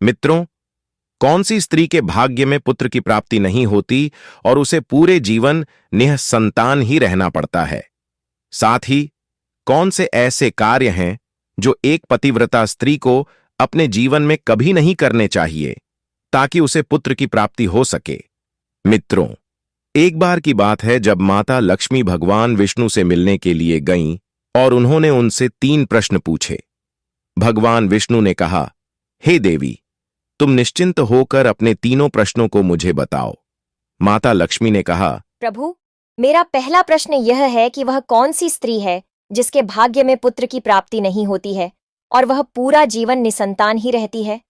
मित्रों, कौन सी स्त्री के भाग्य में पुत्र की प्राप्ति नहीं होती और उसे पूरे जीवन निःसंतान ही रहना पड़ता है? साथ ही कौन से ऐसे कार्य हैं जो एक पतिव्रता स्त्री को अपने जीवन में कभी नहीं करने चाहिए ताकि उसे पुत्र की प्राप्ति हो सके? मित्रों, एक बार की बात है जब माता लक्ष्मी भगवान विष्णु से मिलने के लिए गईं और उन्होंने उनसे 3 प्रश्न पूछे। भगवान विष्णु ने कहा, हे देवी, तुम निश्चिंत होकर अपने तीनों प्रश्नों को मुझे बताओ। माता लक्ष्मी ने कहा, प्रभु, मेरा पहला प्रश्न यह है कि वह कौन सी स्त्री है जिसके भाग्य में पुत्र की प्राप्ति नहीं होती है और वह पूरा जीवन निसंतान ही रहती है।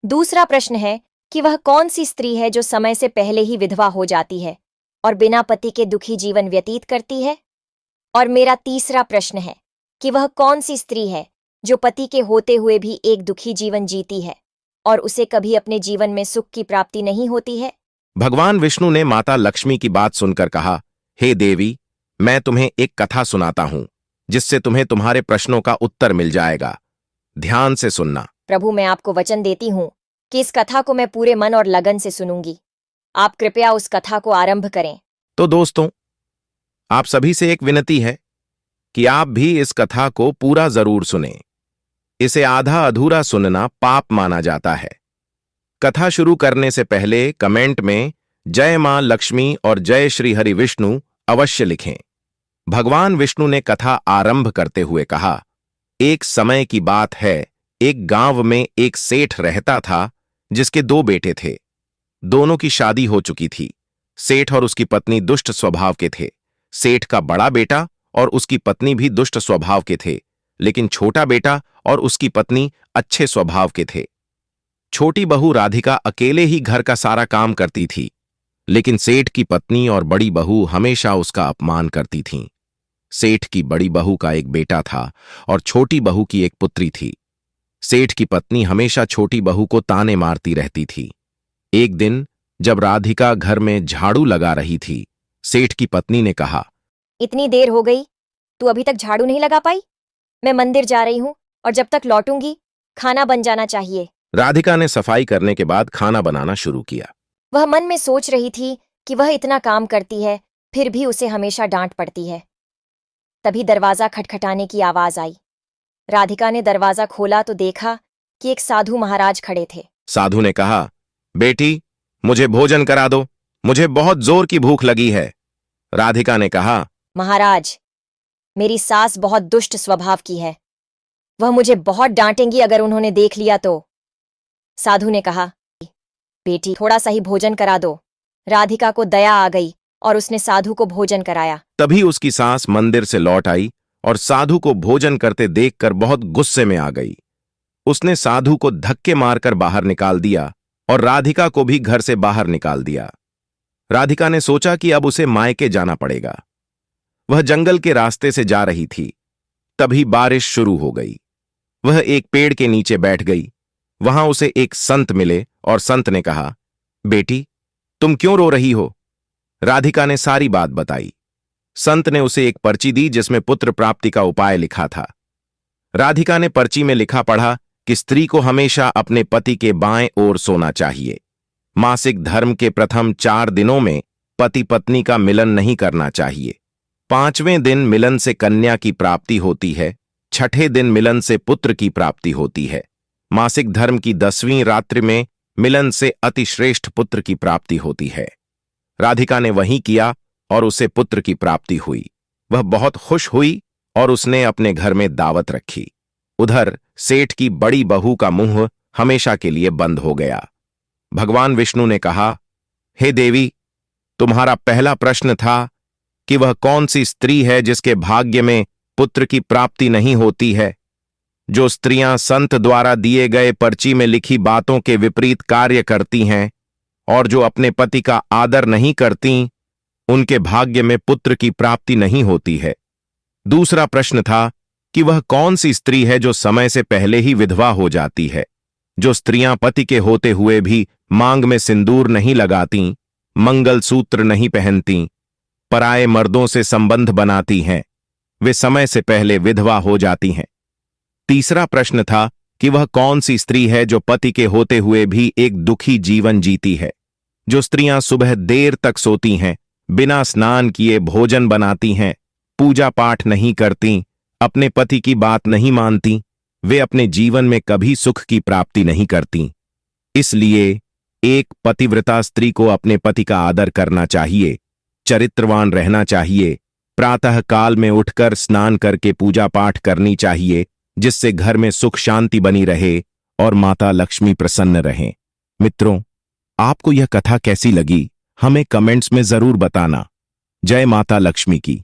दूसरा प्रश्न है कि वह कौन सी स्त्री है जो समय से पहले ही विधवा हो जाती है और बिना पति के दुखी जीवन व्यतीत करती है। और मेरा तीसरा प्रश्न है कि वह कौन सी स्त्री है जो पति के होते हुए भी एक दुखी जीवन जीती है और उसे कभी अपने जीवन में सुख की प्राप्ति नहीं होती है। भगवान विष्णु ने माता लक्ष्मी की बात सुनकर कहा, हे देवी, मैं तुम्हें एक कथा सुनाता हूं जिससे तुम्हें तुम्हारे प्रश्नों का उत्तर मिल जाएगा। ध्यान से सुनना। प्रभु, मैं आपको वचन देती हूँ कि इस कथा को मैं पूरे मन और लगन से सुनूंगी। आप कृपया उस कथा को आरंभ करें। तो दोस्तों, आप सभी से एक विनती है कि आप भी इस कथा को पूरा जरूर सुनें। इसे आधा अधूरा सुनना पाप माना जाता है। कथा शुरू करने से पहले कमेंट में जय मां लक्ष्मी और जय श्री हरि विष्णु अवश्य लिखें। भगवान विष्णु ने कथा आरंभ करते हुए कहा, एक समय की बात है, एक गांव में एक सेठ रहता था जिसके 2 बेटे थे। दोनों की शादी हो चुकी थी। सेठ और उसकी पत्नी दुष्ट स्वभाव के थे। सेठ का बड़ा बेटा और उसकी पत्नी भी दुष्ट स्वभाव के थे, लेकिन छोटा बेटा और उसकी पत्नी अच्छे स्वभाव के थे। छोटी बहू राधिका अकेले ही घर का सारा काम करती थी, लेकिन सेठ की पत्नी और बड़ी बहू हमेशा उसका अपमान करती थीं। सेठ की बड़ी बहू का एक बेटा था और छोटी बहू की एक पुत्री थी। सेठ की पत्नी हमेशा छोटी बहू को ताने मारती रहती थी। एक दिन जब राधिका घर में झाड़ू लगा रही थी, सेठ की पत्नी ने कहा, इतनी देर हो गई, तू अभी तक झाड़ू नहीं लगा पाई? मैं मंदिर जा रही हूँ और जब तक लौटूंगी खाना बन जाना चाहिए। राधिका ने सफाई करने के बाद खाना बनाना शुरू किया। वह मन में सोच रही थी कि वह इतना काम करती है, फिर भी उसे हमेशा डांट पड़ती है। तभी दरवाजा खटखटाने की आवाज आई। राधिका ने दरवाजा खोला तो देखा कि एक साधु महाराज खड़े थे। साधु ने कहा, बेटी, मुझे भोजन करा दो, मुझे बहुत जोर की भूख लगी है। राधिका ने कहा, महाराज, मेरी सास बहुत दुष्ट स्वभाव की है। वह मुझे बहुत डांटेंगी अगर उन्होंने देख लिया तो। साधु ने कहा, बेटी, थोड़ा सा ही भोजन करा दो। राधिका को दया आ गई और उसने साधु को भोजन कराया। तभी उसकी सास मंदिर से लौट आई और साधु को भोजन करते देखकर बहुत गुस्से में आ गई। उसने साधु को धक्के मारकर बाहर निकाल दिया और राधिका को भी घर से बाहर निकाल दिया। राधिका ने सोचा कि अब उसे मायके जाना पड़ेगा। वह जंगल के रास्ते से जा रही थी। तभी बारिश शुरू हो गई। वह एक पेड़ के नीचे बैठ गई। वहां उसे एक संत मिले और संत ने कहा, बेटी, तुम क्यों रो रही हो? राधिका ने सारी बात बताई। संत ने उसे एक पर्ची दी जिसमें पुत्र प्राप्ति का उपाय लिखा था। राधिका ने पर्ची में लिखा पढ़ा कि स्त्री को हमेशा अपने पति के बाएं ओर सोना चाहिए। मासिक धर्म के प्रथम 4 दिनों में पति पत्नी का मिलन नहीं करना चाहिए। 5वें दिन मिलन से कन्या की प्राप्ति होती है। 6ठे दिन मिलन से पुत्र की प्राप्ति होती है। मासिक धर्म की 10वीं रात्रि में मिलन से अतिश्रेष्ठ पुत्र की प्राप्ति होती है। राधिका ने वही किया और उसे पुत्र की प्राप्ति हुई। वह बहुत खुश हुई और उसने अपने घर में दावत रखी। उधर सेठ की बड़ी बहू का मुंह हमेशा के लिए बंद हो गया। भगवान विष्णु ने कहा, हे देवी, तुम्हारा पहला प्रश्न था कि वह कौन सी स्त्री है जिसके भाग्य में पुत्र की प्राप्ति नहीं होती है। जो स्त्रियां संत द्वारा दिए गए पर्ची में लिखी बातों के विपरीत कार्य करती हैं और जो अपने पति का आदर नहीं करती, उनके भाग्य में पुत्र की प्राप्ति नहीं होती है। दूसरा प्रश्न था कि वह कौन सी स्त्री है जो समय से पहले ही विधवा हो जाती है। जो स्त्रियां पति के होते हुए भी मांग में सिंदूर नहीं लगाती, मंगलसूत्र नहीं पहनती, पराये मर्दों से संबंध बनाती हैं, वे समय से पहले विधवा हो जाती हैं। तीसरा प्रश्न था कि वह कौन सी स्त्री है जो पति के होते हुए भी एक दुखी जीवन जीती है। जो स्त्रियां सुबह देर तक सोती हैं, बिना स्नान किए भोजन बनाती हैं, पूजा पाठ नहीं करती, अपने पति की बात नहीं मानती, वे अपने जीवन में कभी सुख की प्राप्ति नहीं करती। इसलिए एक पतिव्रता स्त्री को अपने पति का आदर करना चाहिए, चरित्रवान रहना चाहिए, प्रातः काल में उठकर स्नान करके पूजा पाठ करनी चाहिए, जिससे घर में सुख शांति बनी रहे और माता लक्ष्मी प्रसन्न रहें। मित्रों, आपको यह कथा कैसी लगी, हमें कमेंट्स में जरूर बताना। जय माता लक्ष्मी की।